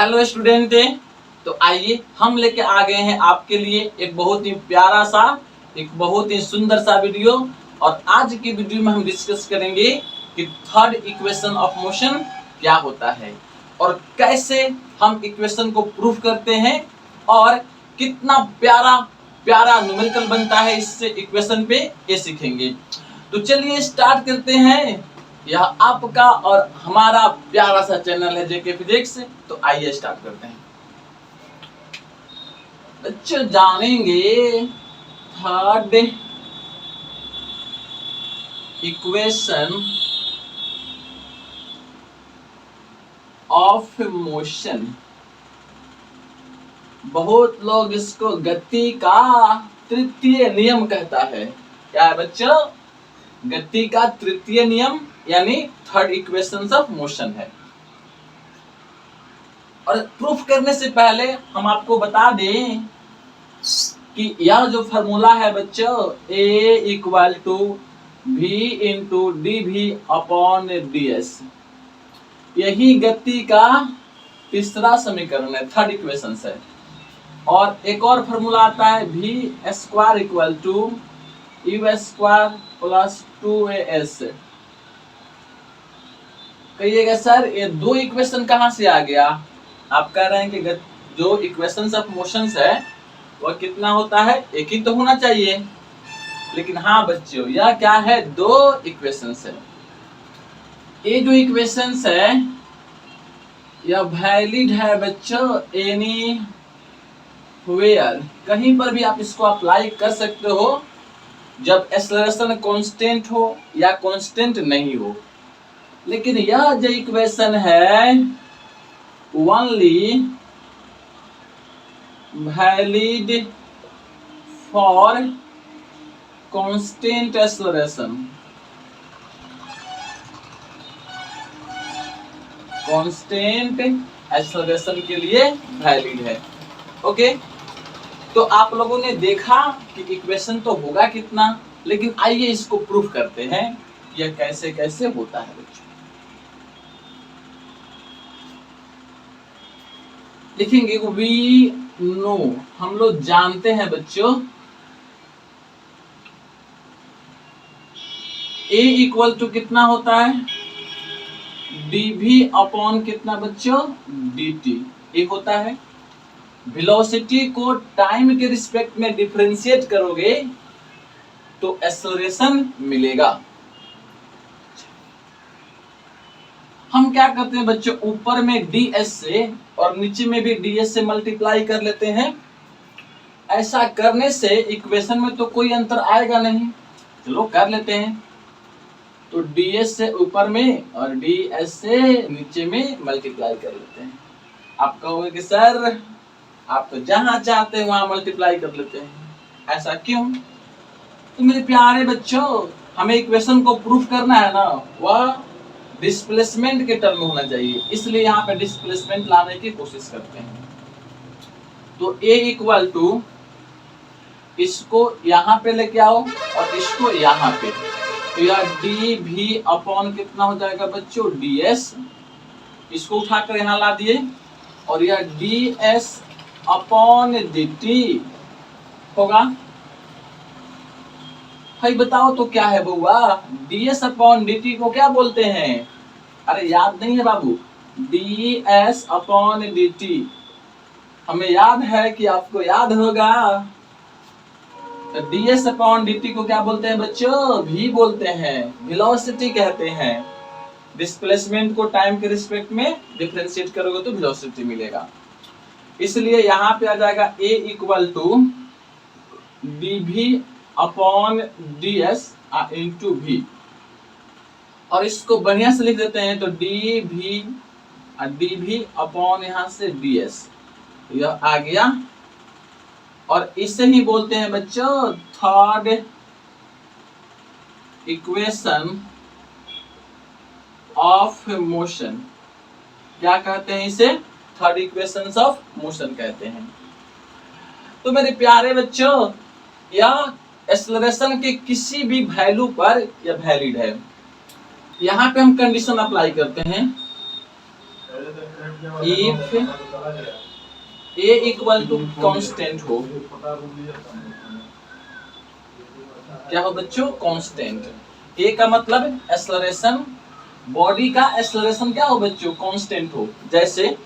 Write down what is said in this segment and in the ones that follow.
Hello student. तो आइए हम लेके आ गए हैं आपके लिए एक बहुत ही प्यारा सा, एक बहुत ही सुंदर सा वीडियो। और आज की वीडियो में हम डिस्कस करेंगे कि थर्ड इक्वेशन ऑफ मोशन क्या होता है और कैसे हम इक्वेशन को प्रूफ करते हैं और कितना प्यारा प्यारा न्यूमेरिकल बनता है इससे इक्वेशन पे, ये सीखेंगे। तो चलिए स्टार्ट करते हैं। यह आपका और हमारा प्यारा सा चैनल है जेके फिजिक्स। तो आइए स्टार्ट करते हैं। बच्चों जानेंगे थर्ड इक्वेशन ऑफ मोशन। बहुत लोग इसको गति का तृतीय नियम कहता है। क्या है बच्चों? गति का तृतीय नियम यानी थर्ड इक्वेशन ऑफ मोशन है। और प्रूफ करने से पहले हम आपको बता दें कि यह जो फॉर्मूला है बच्चों, A equal to V into D V upon D S, यही गति का तीसरा समीकरण है, थर्ड इक्वेशन है। और एक और फॉर्मूला आता है V square equal to U square plus 2AS। कहिएगा सर ये दो इक्वेशन कहाँ से आ गया? आप कह रहे हैं कि जो इक्वेशंस ऑफ मोशंस है वह कितना होता है? एक ही तो होना चाहिए। लेकिन हाँ बच्चों, यह क्या है? दो इक्वेशंस है। ये जो इक्वेशंस है यह वैलिड है बच्चों, एनी वेयर, कहीं पर भी आप इसको अप्लाई कर सकते हो, जब एक्सेलरेशन कांस्टेंट हो या कांस्टेंट नहीं हो। लेकिन यह जो इक्वेशन है only valid for constant acceleration. Constant acceleration के लिए वैलिड है। ओके, तो आप लोगों ने देखा कि इक्वेशन तो होगा कितना, लेकिन आइए इसको प्रूफ करते हैं यह कैसे कैसे होता है बच्चों। लिखेंगे वी नो, हम लोग जानते हैं बच्चों, A इक्वल टू कितना होता है? dv अपॉन कितना बच्चों? dt। एक होता है वेलोसिटी को टाइम के रिस्पेक्ट में डिफरेंशिएट करोगे तो एक्सेलरेशन मिलेगा। हम क्या करते हैं बच्चों, ऊपर में ds से और नीचे में भी ds से मल्टीप्लाई कर लेते हैं। ऐसा करने से इक्वेशन में तो कोई अंतर आएगा नहीं। चलो कर लेते हैं। तो ds से ऊपर में और ds से नीचे में मल्टीप्लाई कर लेते हैं। आप कहोगे कि सर आप तो जहां चाहते हैं वहां मल्टीप्लाई कर लेते हैं, ऐसा क्यों? तो मेरे प्यारे बच्चों, हमें इक्वेशन को प्रूफ करना है ना, वह डिस्प्लेसमेंट के टर्म में होना चाहिए, इसलिए यहाँ पे डिस्प्लेसमेंट लाने की कोशिश करते हैं। तो A इक्वल टू, इसको यहाँ पे लेके आओ और इसको यहाँ पे, तो यह dv अपॉन कितना हो जाएगा बच्चों? ds। इसको उठाकर यहाँ ला दिए और यह ds अपॉन dt होगा। भाई बताओ तो क्या है बउआ? ds अपॉन dt को क्या बोलते हैं? अरे याद नहीं है बाबू? ds अपॉन dt हमें याद है कि आपको याद होगा। तो ds अपॉन dt को क्या बोलते हैं बच्चों? v बोलते हैं, वेलोसिटी कहते हैं। डिस्प्लेसमेंट को टाइम के रिस्पेक्ट में डिफरेंशिएट करोगे तो वेलोसिटी मिलेगा। इसलिए यहाँ पे आ जाएगा A equal to dv upon ds into v। और इसको बढ़िया से लिख देते हैं, तो dv अपॉन यहाँ से ds, यह आ गया। और इसे ही बोलते हैं बच्चों थर्ड इक्वेशन ऑफ मोशन। क्या कहते हैं इसे? थर्ड इक्वेशन ऑफ मोशन कहते हैं। तो मेरे प्यारे बच्चों, यह एक्सेलरेशन के किसी भी वैल्यू पर यह वैलिड है। यहाँ पे हम कंडीशन अप्लाई करते हैं। If A equal to constant हो, क्या हो बच्चों, कांस्टेंट। ए का मतलब एक्सेलरेशन, बॉडी का एक्सेलरेशन क्या हो बच्चों, कांस्टेंट हो। जैसे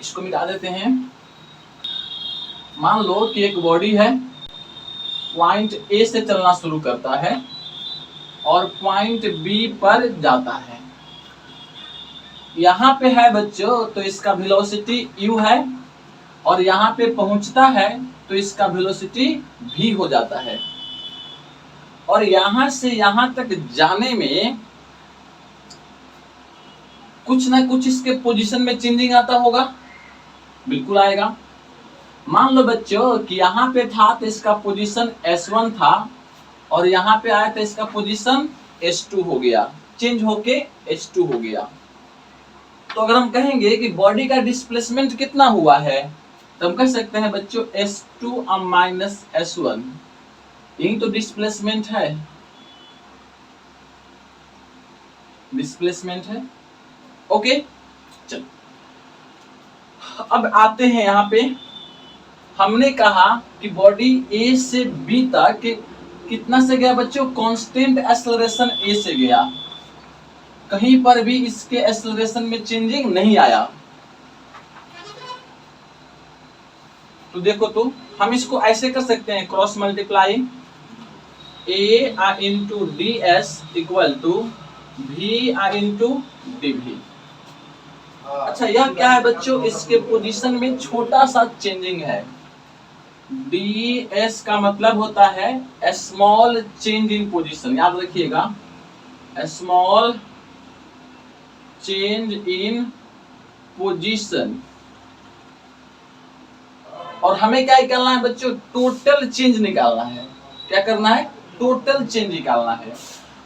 इसको मिटा देते हैं, मान लो कि एक बॉडी है, पॉइंट ए से चलना शुरू करता है और पॉइंट बी पर जाता है। यहाँ पे है बच्चों तो इसका वेलोसिटी u है, और यहाँ पे पहुंचता है तो इसका वेलोसिटी v हो जाता है। और यहां से यहां तक जाने में कुछ ना कुछ इसके पोजीशन में चेंजिंग आता होगा, बिल्कुल आएगा। मान लो बच्चों कि यहाँ पे था तो इसका पोजीशन S1 था, और यहाँ पे आया तो इसका पोजीशन S2 हो गया, चेंज होके S2 हो गया। तो अगर हम कहेंगे कि बॉडी का डिस्प्लेसमेंट कितना हुआ है, तो हम कह सकते हैं बच्चों S2 माइनस S1, यही तो डिस्प्लेसमेंट है, डिस्प्लेसमेंट है। ओके, चलो अब आते हैं यहाँ पे। हमने कहा कि बॉडी ए से बी तक कितना से गया बच्चों, कांस्टेंट एक्सेलरेशन ए से गया, कहीं पर भी इसके एक्सेलरेशन में चेंजिंग नहीं आया। तो देखो, तो हम इसको ऐसे कर सकते हैं, cross multiply A I into D S equal to V I into D V. अच्छा, यह क्या है बच्चों, इसके पोजीशन में छोटा सा चेंजिंग है। डी एस का मतलब होता है स्मॉल चेंज इन पोजीशन, याद रखिएगा, स्मॉल चेंज इन पोजीशन। और हमें क्या निकालना है बच्चों, टोटल चेंज निकालना है। क्या करना है, टोटल चेंज निकालना है।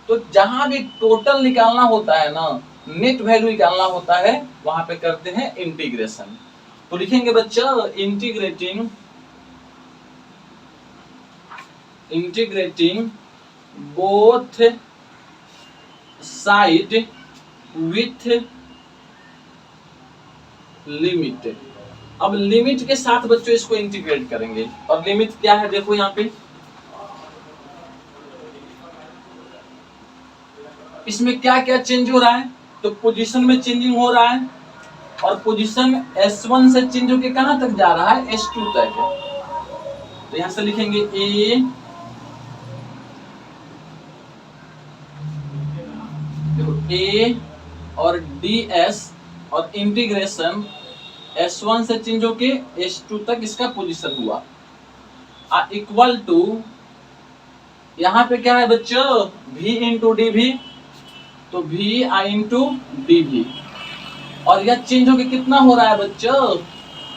तो जहां भी टोटल निकालना होता है ना, नेट वैल्यू निकालना होता है, वहां पे करते हैं इंटीग्रेशन। तो लिखेंगे बच्चों integrating both side with limit. अब लिमिट के साथ बच्चों इसको इंटीग्रेट करेंगे, और लिमिट क्या है देखो यहाँ पे, इसमें क्या क्या चेंज हो रहा है, तो पोजीशन में चेंजिंग हो रहा है, और पोजीशन S1 से चेंज होके कहां तक जा रहा है, S2 तक। तो यहां से लिखेंगे A देखो A और DS और इंटीग्रेशन S1 से चेंज होके S2 तक इसका पोजीशन हुआ, इक्वल टू यहाँ पे क्या है बच्चों, V इंटू डी भी, तो V आई इंटू डी भी। और यह चेंज होके कितना हो रहा है बच्चों,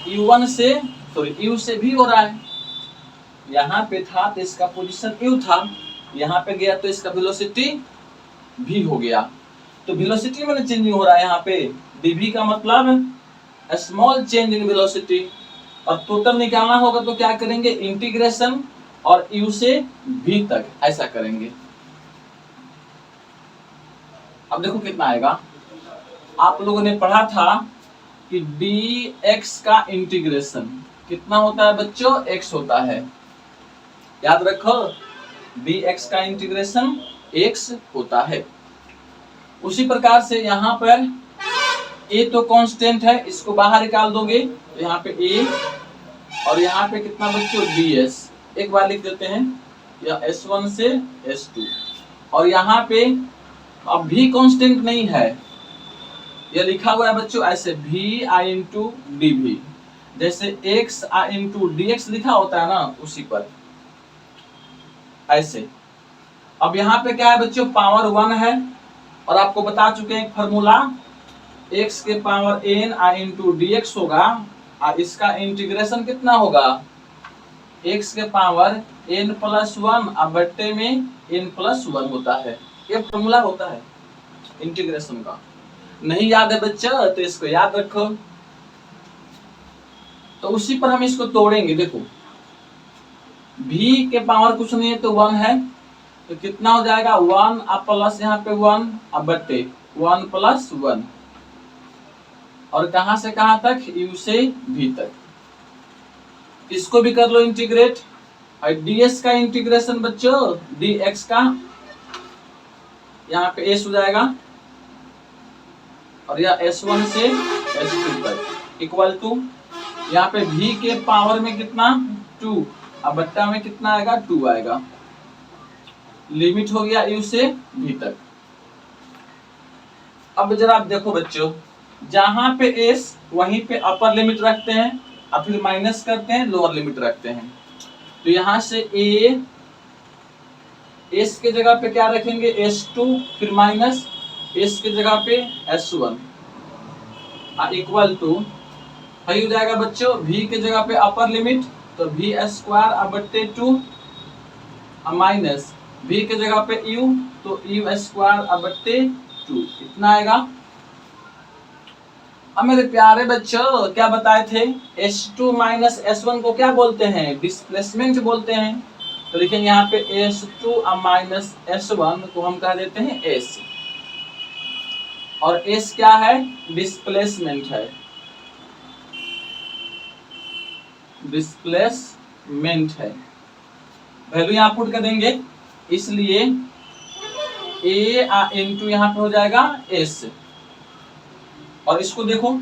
U1 से सॉरी U से भी हो रहा है। यहाँ पे था तो इसका पोजीशन U था, यहाँ पे गया तो इसका वेलोसिटी V हो गया। तो वेलोसिटी में चेंजिंग हो रहा है यहाँ पे, dv का मतलब स्मॉल चेंज इन वेलोसिटी। और टोटल निकालना होगा तो क्या करेंगे, इंटीग्रेशन और u से v तक ऐसा करेंगे। अब देखो कितना आएगा, आप लोगों ने पढ़ा था कि dx का इंटीग्रेशन कितना होता है बच्चों, x होता है, याद रखो, dx का इंटीग्रेशन x होता है। उसी प्रकार से यहाँ पर a तो कांस्टेंट है, इसको बाहर निकाल दोगे तो यहाँ पे a, और यहाँ पे कितना बच्चों, ds, एक बार लिख देते हैं, या S1 से S2। और यहाँ पे अब भी कांस्टेंट नहीं है, यह लिखा हुआ है बच्चों ऐसे v आई इंटू डी भी, जैसे x आई इंटू dx लिखा होता है ना, उसी पर ऐसे। अब यहाँ पे क्या है बच्चों, पावर 1 है, और आपको बता चुके हैं फॉर्मूला, x के पावर n आई इंटू dx होगा, और इसका इंटीग्रेशन कितना होगा, x के पावर n प्लस 1 अब बट्टे में n प्लस 1 होता है। ये फॉर्मूला होता है इंटीग्रेशन का। नहीं याद है बच्चा तो इसको याद रखो। तो उसी पर हम इसको तोड़ेंगे। देखो v के पावर कुछ नहीं है तो 1 है, तो कितना हो जाएगा 1 अब प्लस यहाँ पे 1 अब बट्टे 1 प्लस 1, और कहां से कहां तक, u से v तक। इसको भी कर लो इंटीग्रेट। और ds का इंटीग्रेशन बच्चों, dx का यहाँ पे s हो जाएगा और यह s1 से s2 तक इक्वल टू यहाँ पे v के पावर में कितना 2, अब बट्टा में कितना आएगा 2 आएगा। लिमिट हो गया u से v तक। अब जरा आप देखो बच्चों, जहां पे s वहीं पे अपर लिमिट रखते हैं और फिर माइनस करते हैं, लोअर लिमिट रखते हैं। तो यहां से a s के जगह पे क्या रखेंगे s2, फिर माइनस s के जगह पे s1 इक्वल टू वही हो जाएगा बच्चों, v के जगह पे अपर लिमिट तो v स्क्वायर बट्टे 2 माइनस v के जगह पे u तो u स्क्वायर बट्टे 2 इतना आएगा। अब मेरे प्यारे बच्चों क्या बताए थे, s2 माइनस s1 को क्या बोलते हैं, डिस्प्लेसमेंट बोलते हैं। तो लिखेंगे यहाँ पे s2 माइनस s1 को हम कह देते हैं s, और s क्या है, डिस्प्लेसमेंट है, डिस्प्लेसमेंट है। वैल्यू यहाँ पुट कर देंगे, इसलिए a इनटू यहाँ पे हो जाएगा s, और इसको देखो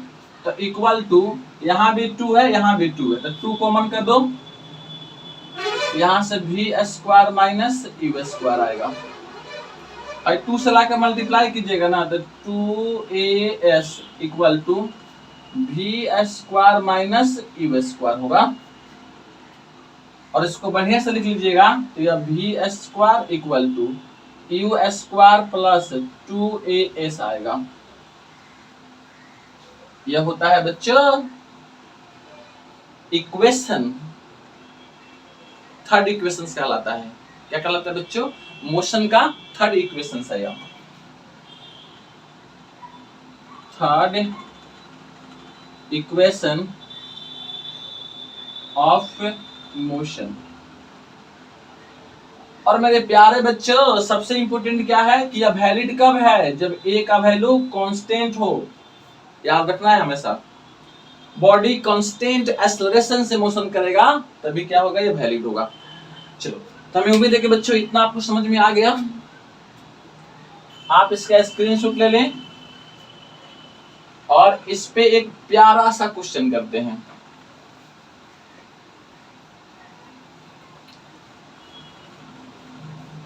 तो इक्वल टू यहाँ भी 2 है, यहाँ भी 2 है, तो 2 कॉमन कर दो, यहाँ से v square minus u square आएगा। और 2 से लाकर मल्टीप्लाई कीजिएगा ना तो 2as equal to v square minus u square होगा। और इसको बढ़िया से लिख लीजिएगा तो यह v square equal to u square plus 2as आएगा। यह होता है बच्चों इक्वेशन, थर्ड इक्वेशन कहलाता है। क्या कहलाता है बच्चों, मोशन का थर्ड इक्वेशन है यह, थर्ड इक्वेशन ऑफ मोशन। और मेरे प्यारे बच्चों सबसे इंपॉर्टेंट क्या है कि यह वैलिड कब है, जब a का वैल्यू कांस्टेंट हो, याद रखना है हमेशा। बॉडी कांस्टेंट एक्सेलरेशन से मोशन करेगा तभी क्या होगा, ये वैलिड होगा। चलो तो हमें उम्मीद है कि बच्चों इतना आपको समझ में आ गया। आप इसका स्क्रीनशॉट ले लें और इस पे एक प्यारा सा क्वेश्चन करते हैं।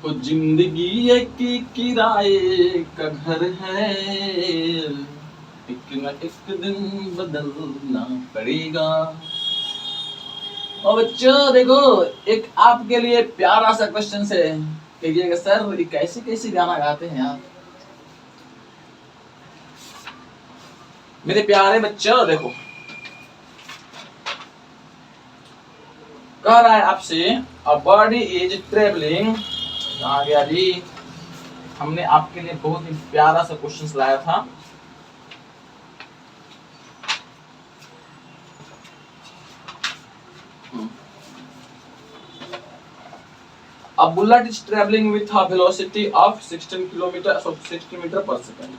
तो जिंदगी एक किराए का घर है, एक न एक दिन बदलना पड़ेगा। और बच्चों देखो एक आपके लिए प्यारा सा क्वेश्चन है, कहिएगा सर ये कैसे कैसे गाना गाते हैं आप। मेरे प्यारे बच्चों देखो कह रहा है आपसे, अ बॉडी इज ट्रेवलिंग, आ गया जी, हमने आपके लिए बहुत ही प्यारा सा क्वेश्चन लाया था। A bullet is traveling with a velocity of 16 kilometer per second.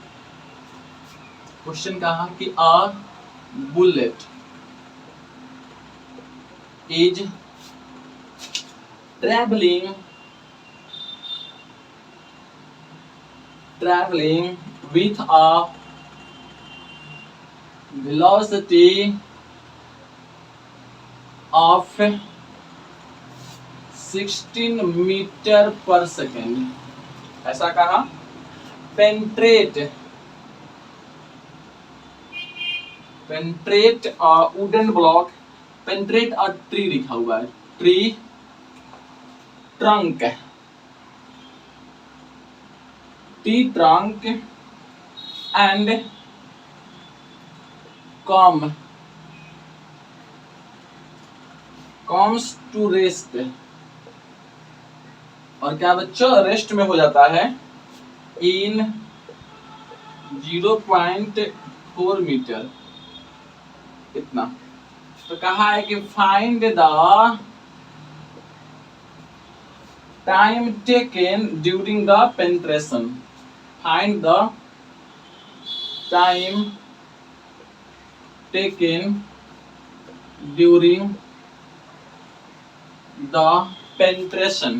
Question कहा कि a bullet is traveling with a velocity of 16 metre पर सेकेंड, ऐसा कहा। पेंट्रेट वुडन ब्लॉक, पेंट्रेट और ट्री लिखा हुआ है, tree trunk, tree trunk and comes to rest, और क्या बच्चों रेस्ट में हो जाता है इन 0.4 मीटर इतना। तो कहा है कि find the time taken during the penetration, find the time taken during the penetration।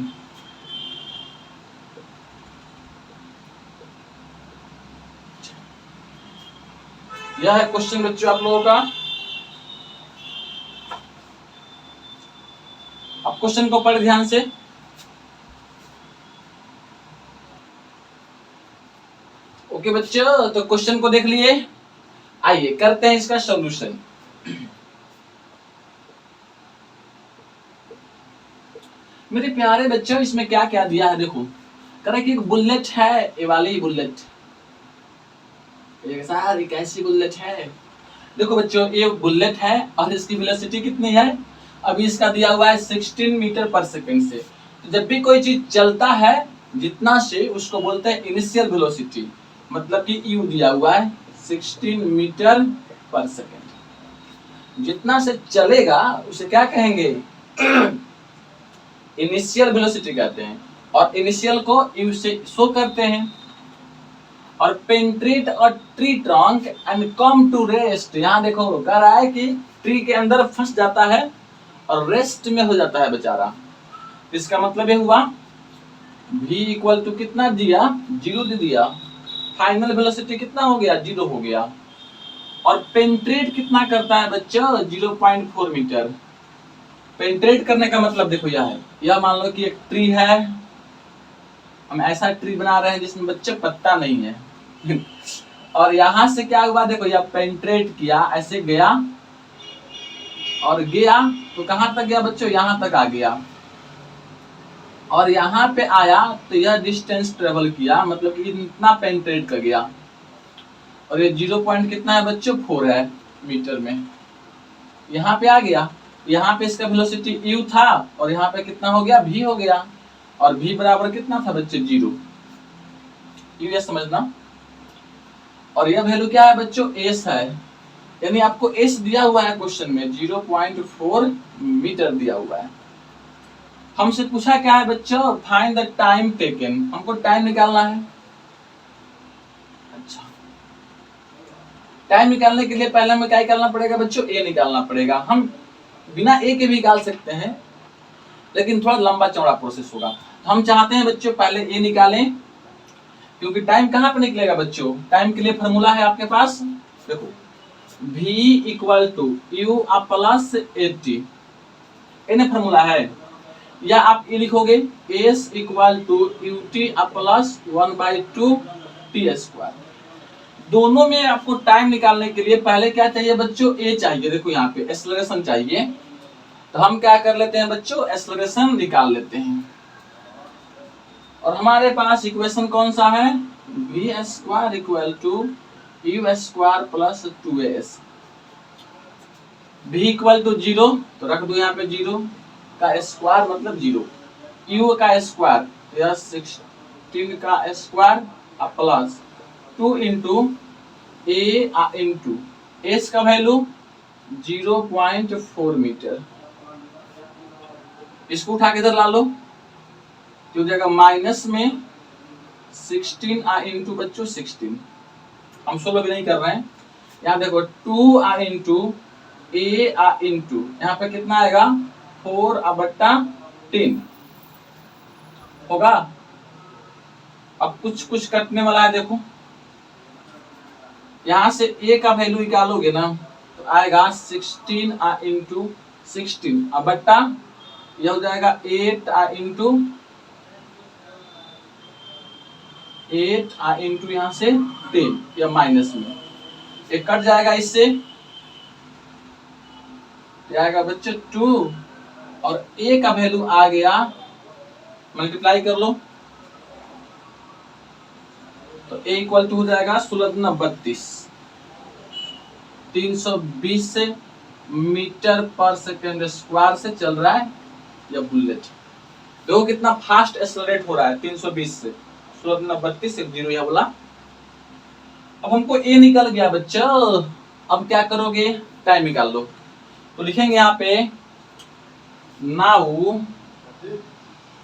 यह है क्वेश्चन बच्चों आप लोगों का। अब क्वेश्चन को पढ़े ध्यान से। ओके बच्चों, तो क्वेश्चन को देख लिए, आइए करते हैं इसका सॉल्यूशन। मेरे प्यारे बच्चों, इसमें क्या क्या दिया है देखो। कह कि एक बुलेट है, ये वाली बुलेट, एक ऐसी बुलेट है। देखो बच्चों, ये बुलेट है और इसकी वेलोसिटी कितनी है, अभी इसका दिया हुआ है 16 मीटर पर सेकंड से। तो जब भी कोई चीज चलता है जितना से, उसको बोलते हैं इनिशियल वेलोसिटी। मतलब कि यू दिया हुआ है 16 मीटर पर सेकंड। जितना से चलेगा उसे क्या कहेंगे, इनिशियल वेलोसिटी कहते हैं। और इनिशियल को यू से शो करते हैं। और पेंट्रेट और tree trunk and come to rest. यहाँ देखो कह रहा है कि ट्री के अंदर फंस जाता है और रेस्ट में हो जाता है बेचारा। इसका मतलब ये हुआ v इक्वल टू कितना दिया, 0 दे दिया। फाइनल वेलोसिटी कितना हो गया, 0 हो गया। और पेंट्रेट कितना करता है बच्चों, 0.4 मीटर। पेंट्रेट करने का मतलब देखो यह है, यह मान लो कि एक ट्री है, हम ऐसा ट्री बना रहे हैं जिसमें बच्चे पत्ता नहीं है और यहां से क्या हुआ देखो, यह पेंट्रेट किया, ऐसे गया और गया तो कहां तक गया बच्चों, यहां तक आ गया। और यहाँ पे आया तो यह डिस्टेंस ट्रेवल किया, मतलब कि इतना पेंट्रेट कर गया। और ये 0 पॉइंट कितना है बच्चों, 4 है मीटर में। यहाँ पे आ गया, यहाँ पे इसका वेलोसिटी u था और यहाँ पे कितना हो गया, v हो गया। और v बराबर कितना था बच्चे, 0। ये समझना। और यह वैल्यू क्या है बच्चों, s है। यानी आपको s दिया हुआ है क्वेश्चन में, 0.4 मीटर दिया हुआ है। हमसे पूछा क्या है बच्चों, फाइंड द टाइम टेकन, हमको टाइम निकालना है। अच्छा, टाइम निकालने के लिए पहले हमें क्या निकालना पड़ेगा बच्चों, ए निकालना पड़ेगा। हम बिना ए के भी निकाल सकते हैं, लेकिन थोड़ा लंबा चौड़ा प्रोसेस होगा। तो हम चाहते हैं बच्चों पहले ए निकालें, क्योंकि टाइम कहाँ पे निकलेगा बच्चों, टाइम के लिए फॉर्मूला है आपके पास, देखो v equal to U plus 80, इन्हें फॉर्मूला है। या आप ये लिखोगे s equal to U T plus 1/2 T square. दोनों में आपको टाइम निकालने के लिए पहले क्या चाहिए बच्चों, ए चाहिए। देखो यहाँ पे एक्सेलरेशन चाहिए, तो हम क्या कर लेते हैं बच्चों, एक्सेलरेशन निकाल लेते हैं। और हमारे पास इक्वेशन कौन सा है, v square equal to U square plus 2as। v equal to 0 तो रख दो यहाँ पे, 0 का स्क्वायर मतलब 0, u का स्क्वायर या 16 का स्क्वायर प्लस 2 इंटू ए इंटू एस का वैल्यू 0.4 मीटर। इसको उठा के इधर ला लो, जो जगह माइनस में 16 इंटू बच्चों 16, हम 16 भी नहीं कर रहे हैं। यहाँ देखो 2 इंटू ए इंटू यहाँ पे कितना आएगा, 4/10 होगा। अब कुछ कुछ कटने वाला है, देखो यहाँ से ए का वैल्यू निकालोगे ना तो आएगा 16 इंटू 16 बट्टा यह हो जाएगा 8 इंटू यहाँ से 10, या माइनस में एक कट जाएगा, इससे जाएगा बच्चे 2 और ए का वैल्यू आ गया, मल्टीप्लाई कर लो तो ए इक्वल टू हो जाएगा 16×32, 320 से मीटर पर सेकेंड स्क्वायर से चल रहा है यह बुलेट। देखो कितना फास्ट एक्सेलरेट हो रहा है, 320 से 16×32 से 0 यह बोला। अब हमको ए निकल गया बच्चों, अब क्या करोगे, टाइम निकाल लो। तो लिखेंगे यहाँ पे now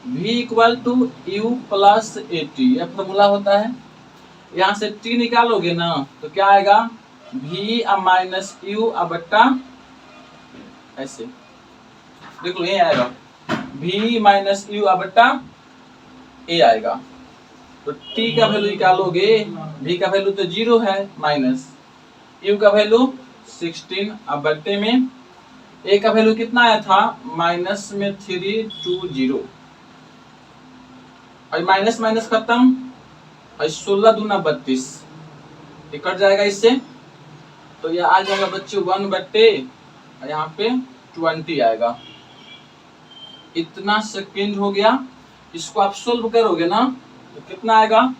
v equal to U plus 80, यह फॉर्मूला होता है। यहाँ से t निकालोगे ना तो क्या आएगा v माइनस यू बट्टा ऐसे, देखो ये आएगा v माइनस यू बट्टा ए आएगा। तो t का वैल्यू निकालोगे, v का वैल्यू तो 0 है माइनस, u का वैल्यू 16 अब बट्टे में a का वैल्यू कितना आया था माइनस में 320 और माइनस माइनस खत्म और 16 दूना 32 ये कट जाएगा इससे, तो ये आ जाएगा बच्चों 1 बट्टे और यहाँ पे 20 आएगा। इतना सेकेंड हो गया। इसको आप सोल्व करोगे ना तो कितना आएगा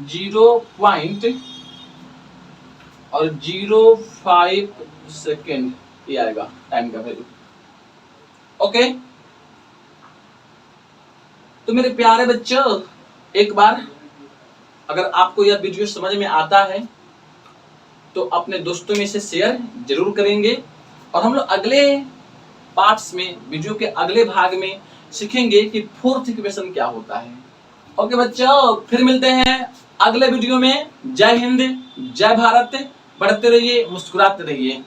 0.05 सेकेंड ये आएगा टाइम का वैल्यू। ओके, तो मेरे प्यारे बच्चों एक बार अगर आपको यह वीडियो समझ में आता है तो अपने दोस्तों में से शेयर जरूर करेंगे और हम लोग अगले पार्ट्स में वीडियो के अगले भाग में सीखेंगे कि फोर्थ इक्वेशन क्या होता है। ओके बच्चों, फिर मिलते हैं अगले वीडियो में। जय हिंद, जय भारत, बढ़ते रहिए, मुस्कुराते रहिए।